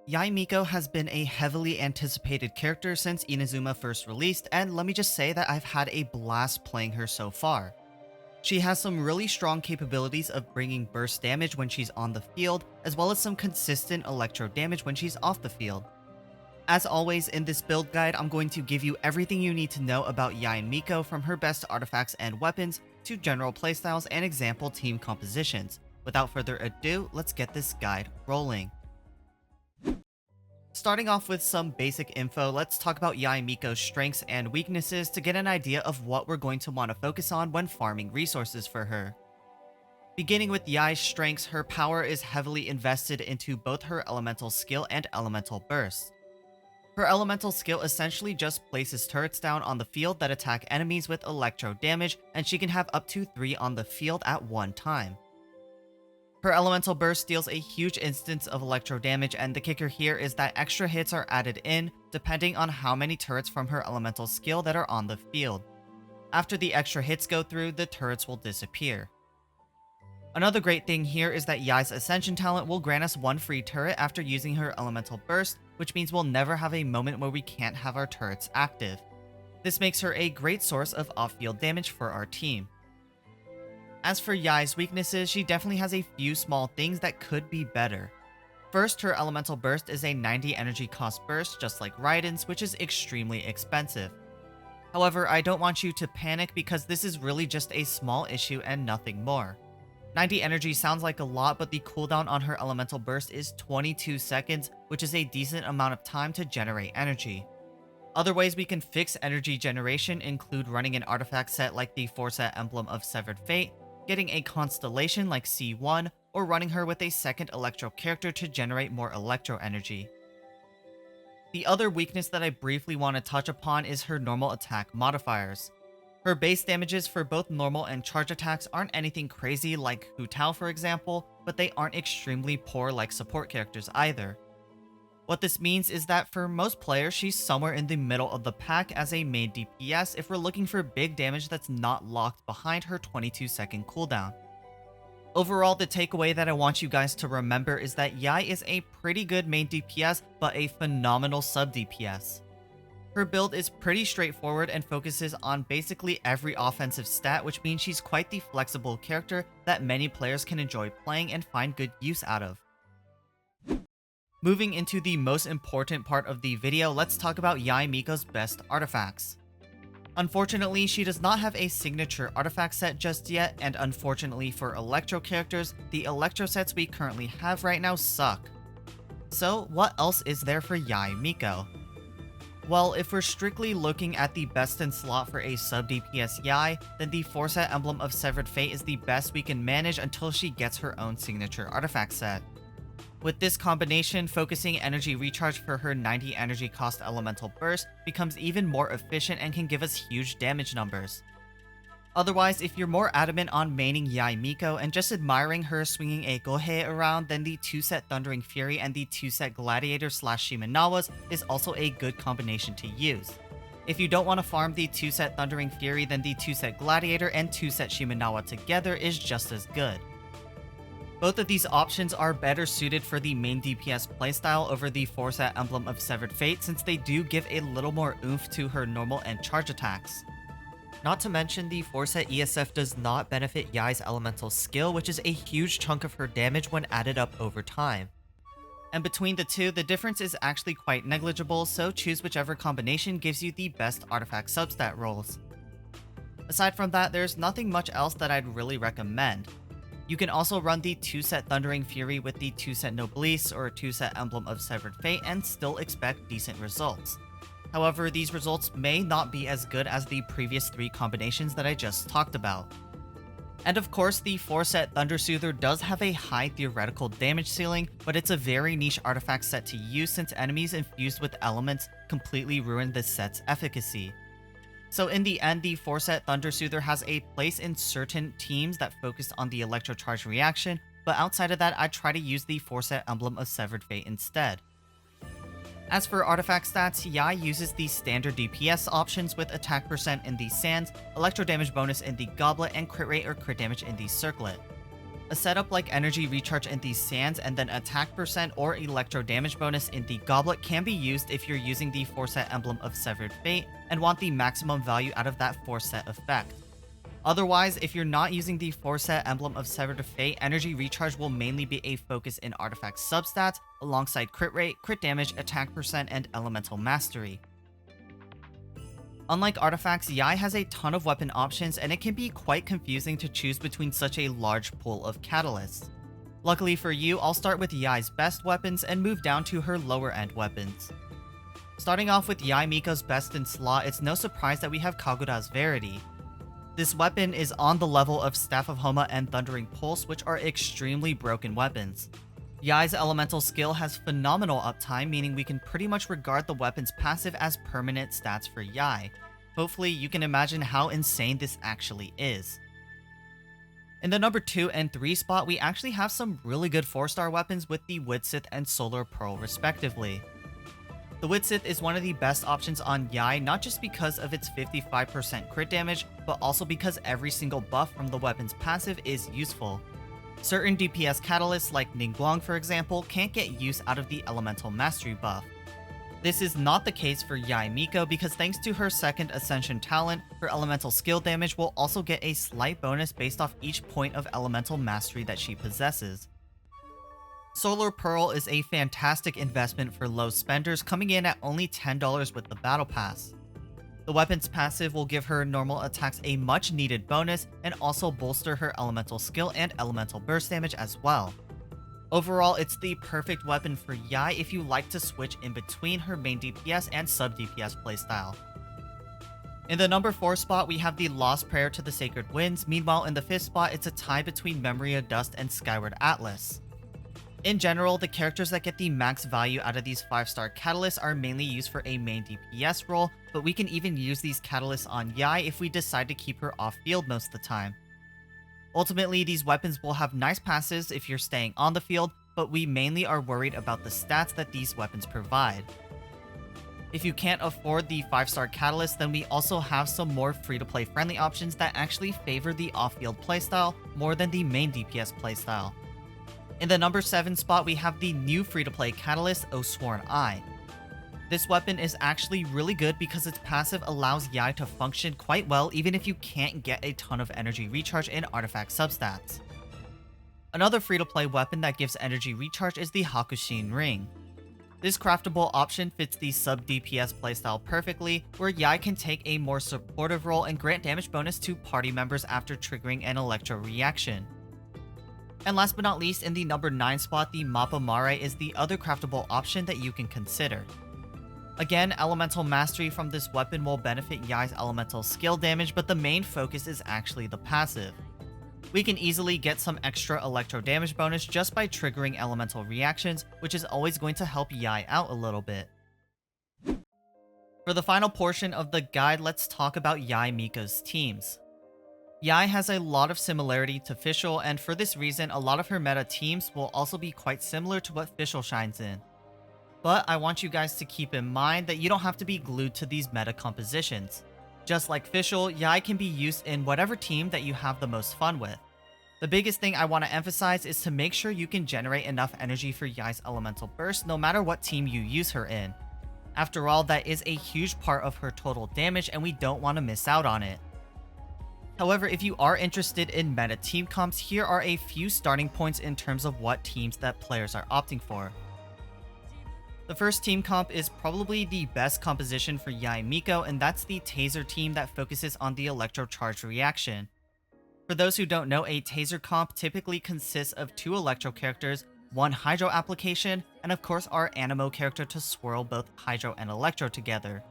Yae Miko has been a heavily anticipated character since Inazuma first released, and let me just say that I've had a blast playing her so far. She has some really strong capabilities of bringing burst damage when she's on the field, as well as some consistent electro damage when she's off the field. As always, in this build guide, I'm going to give you everything you need to know about Yae Miko, from her best artifacts and weapons to general playstyles and example team compositions. Without further ado, let's get this guide rolling. Starting off with some basic info, let's talk about Yae Miko's strengths and weaknesses to get an idea of what we're going to want to focus on when farming resources for her. Beginning with Yae's strengths, her power is heavily invested into both her elemental skill and elemental burst. Her elemental skill essentially just places turrets down on the field that attack enemies with electro damage, and she can have up to 3 on the field at one time. Her elemental burst deals a huge instance of electro damage, and the kicker here is that extra hits are added in depending on how many turrets from her elemental skill that are on the field. After the extra hits go through, the turrets will disappear. Another great thing here is that Yae's Ascension talent will grant us 1 free turret after using her elemental burst, which means we'll never have a moment where we can't have our turrets active. This makes her a great source of off-field damage for our team. As for Yae's weaknesses, she definitely has a few small things that could be better. First, her elemental burst is a 90 energy cost burst, just like Raiden's, which is extremely expensive. However, I don't want you to panic because this is really just a small issue and nothing more. 90 energy sounds like a lot, but the cooldown on her elemental burst is 22 seconds, which is a decent amount of time to generate energy. Other ways we can fix energy generation include running an artifact set like the 4-set Emblem of Severed Fate, getting a constellation like C1, or running her with a second electro character to generate more electro energy. The other weakness that I briefly want to touch upon is her normal attack modifiers. Her base damages for both normal and charge attacks aren't anything crazy like Hu Tao for example, but they aren't extremely poor like support characters either. What this means is that for most players, she's somewhere in the middle of the pack as a main DPS if we're looking for big damage that's not locked behind her 22-second cooldown. Overall, the takeaway that I want you guys to remember is that Yae is a pretty good main DPS, but a phenomenal sub DPS. Her build is pretty straightforward and focuses on basically every offensive stat, which means she's quite the flexible character that many players can enjoy playing and find good use out of. Moving into the most important part of the video, let's talk about Yae Miko's best artifacts. Unfortunately, she does not have a signature artifact set just yet, and unfortunately for electro characters, the electro sets we currently have right now suck. So what else is there for Yae Miko? Well, if we're strictly looking at the best in slot for a sub DPS Yae, then the 4-set Emblem of Severed Fate is the best we can manage until she gets her own signature artifact set. With this combination, focusing energy recharge for her 90 energy cost elemental burst becomes even more efficient and can give us huge damage numbers. Otherwise, if you're more adamant on maining Yae Miko and just admiring her swinging a Gohei around, then the 2-set Thundering Fury and the 2-set Gladiator / Shimenawas is also a good combination to use. If you don't want to farm the 2-set Thundering Fury, then the 2-set Gladiator and 2-set Shimenawa together is just as good. Both of these options are better suited for the main DPS playstyle over the 4-set Emblem of Severed Fate, since they do give a little more oomph to her normal and charge attacks. Not to mention, the 4-set ESF does not benefit Yae's elemental skill, which is a huge chunk of her damage when added up over time. And between the two, the difference is actually quite negligible, so choose whichever combination gives you the best artifact substat rolls. Aside from that, there's nothing much else that I'd really recommend. You can also run the 2-set Thundering Fury with the 2-set Noblesse or 2-set Emblem of Severed Fate and still expect decent results. However, these results may not be as good as the previous 3 combinations that I just talked about. And of course, the 4-set Thunder Soother does have a high theoretical damage ceiling, but it's a very niche artifact set to use since enemies infused with elements completely ruin this set's efficacy. So in the end, the 4-set Thunder Soother has a place in certain teams that focus on the Electro Charge reaction, but outside of that, I try to use the 4-set Emblem of Severed Fate instead. As for artifact stats, Yae uses the standard DPS options with attack percent in the Sands, electro damage bonus in the Goblet, and crit rate or crit damage in the Circlet. A setup like energy recharge in the sands and then attack percent or electro damage bonus in the goblet can be used if you're using the 4-set emblem of Severed Fate and want the maximum value out of that 4-set effect. Otherwise, if you're not using the 4-set emblem of Severed Fate, energy recharge will mainly be a focus in artifact substats alongside crit rate, crit damage, attack percent, and elemental mastery. Unlike artifacts, Yae has a ton of weapon options and it can be quite confusing to choose between such a large pool of catalysts. Luckily for you, I'll start with Yae's best weapons and move down to her lower end weapons. Starting off with Yae Miko's best in slot, it's no surprise that we have Kagura's Verity. This weapon is on the level of Staff of Homa and Thundering Pulse, which are extremely broken weapons. Yae's elemental skill has phenomenal uptime, meaning we can pretty much regard the weapon's passive as permanent stats for Yae. Hopefully you can imagine how insane this actually is. In the number 2 and 3 spot, we actually have some really good 4-star weapons with the Widsith and Solar Pearl respectively. The Widsith is one of the best options on Yae, not just because of its 55% crit damage, but also because every single buff from the weapon's passive is useful. Certain DPS catalysts like Ningguang for example can't get use out of the elemental mastery buff. This is not the case for Yae Miko because thanks to her second ascension talent, her elemental skill damage will also get a slight bonus based off each point of elemental mastery that she possesses. Solar Pearl is a fantastic investment for low spenders, coming in at only $10 with the battle pass. The weapon's passive will give her normal attacks a much needed bonus and also bolster her elemental skill and elemental burst damage as well. Overall, it's the perfect weapon for Yae if you like to switch in between her main DPS and sub DPS playstyle. In the number 4 spot, we have the Lost Prayer to the Sacred Winds. Meanwhile, in the 5th spot, it's a tie between Memory of Dust and Skyward Atlas. In general, the characters that get the max value out of these 5-star catalysts are mainly used for a main DPS role, but we can even use these catalysts on Yae if we decide to keep her off field most of the time. Ultimately, these weapons will have nice passes if you're staying on the field, but we mainly are worried about the stats that these weapons provide. If you can't afford the 5-star catalyst, then we also have some more free-to-play friendly options that actually favor the off-field playstyle more than the main DPS playstyle. In the number 7 spot, we have the new free-to-play catalyst, Osworn Eye. This weapon is actually really good because its passive allows Yae to function quite well even if you can't get a ton of energy recharge in artifact substats. Another free-to-play weapon that gives energy recharge is the Hakushin Ring. This craftable option fits the sub DPS playstyle perfectly, where Yae can take a more supportive role and grant damage bonus to party members after triggering an electro reaction. And last but not least, in the number 9 spot, the Mappa Mare is the other craftable option that you can consider. Again, elemental mastery from this weapon will benefit Yae's elemental skill damage, but the main focus is actually the passive. We can easily get some extra electro damage bonus just by triggering elemental reactions, which is always going to help Yae out a little bit. For the final portion of the guide, let's talk about Yae Miko's teams. Yae has a lot of similarity to Fischl, and for this reason, a lot of her meta teams will also be quite similar to what Fischl shines in. But I want you guys to keep in mind that you don't have to be glued to these meta compositions. Just like Fischl, Yae can be used in whatever team that you have the most fun with. The biggest thing I want to emphasize is to make sure you can generate enough energy for Yae's elemental burst no matter what team you use her in. After all, that is a huge part of her total damage and we don't want to miss out on it. However, if you are interested in meta team comps, here are a few starting points in terms of what teams that players are opting for. The first team comp is probably the best composition for Yae Miko, and that's the Taser team that focuses on the electro charge reaction. For those who don't know, a Taser comp typically consists of 2 electro characters, 1 hydro application, and of course our Anemo character to swirl both hydro and electro together.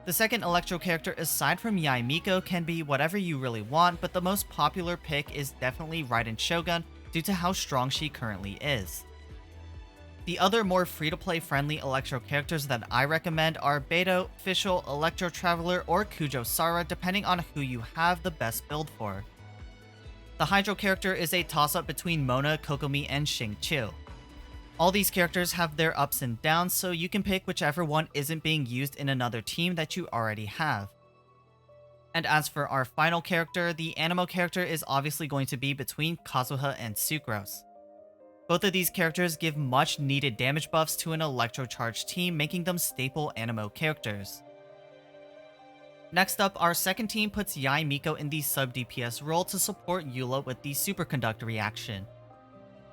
The second electro character aside from Yae Miko can be whatever you really want, but the most popular pick is definitely Raiden Shogun due to how strong she currently is. The other more free-to-play friendly electro characters that I recommend are Beidou, Fischl, Electro Traveler, or Kujo Sara depending on who you have the best build for. The hydro character is a toss-up between Mona, Kokomi, and Xingqiu. All these characters have their ups and downs, so you can pick whichever one isn't being used in another team that you already have. And as for our final character, the Anemo character is obviously going to be between Kazuha and Sucrose. Both of these characters give much needed damage buffs to an electro-charged team, making them staple Anemo characters. Next up, our second team puts Yae Miko in the sub DPS role to support Eula with the superconductor reaction.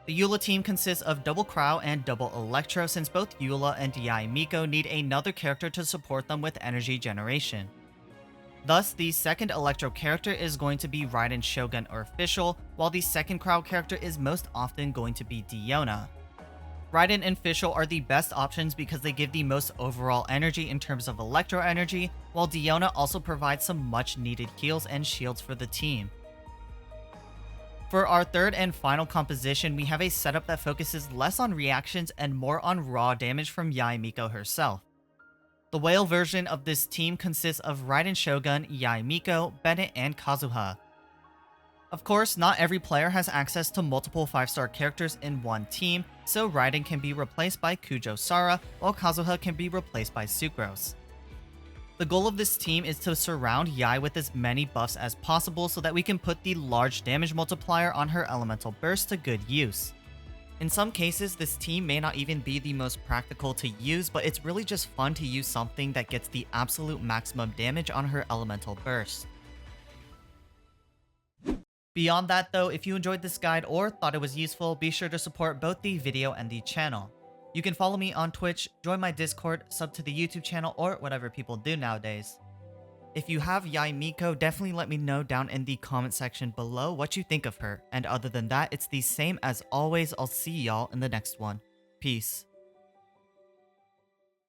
The Eula team consists of double Crow and double Electro, since both Eula and Yae Miko need another character to support them with energy generation. Thus, the second Electro character is going to be Raiden Shogun or Fischl, while the second Crow character is most often going to be Diona. Raiden and Fischl are the best options because they give the most overall energy in terms of Electro energy, while Diona also provides some much needed heals and shields for the team. For our third and final composition, we have a setup that focuses less on reactions and more on raw damage from Yae Miko herself. The whale version of this team consists of Raiden Shogun, Yae Miko, Bennett, and Kazuha. Of course, not every player has access to multiple 5-star characters in one team, so Raiden can be replaced by Kujo Sara, while Kazuha can be replaced by Sucrose. The goal of this team is to surround Yae with as many buffs as possible so that we can put the large damage multiplier on her elemental burst to good use. In some cases, this team may not even be the most practical to use, but it's really just fun to use something that gets the absolute maximum damage on her elemental burst. Beyond that though, if you enjoyed this guide or thought it was useful, be sure to support both the video and the channel. You can follow me on Twitch, join my Discord, sub to the YouTube channel, or whatever people do nowadays. If you have Yae Miko, definitely let me know down in the comment section below what you think of her. And other than that, it's the same as always. I'll see y'all in the next one. Peace.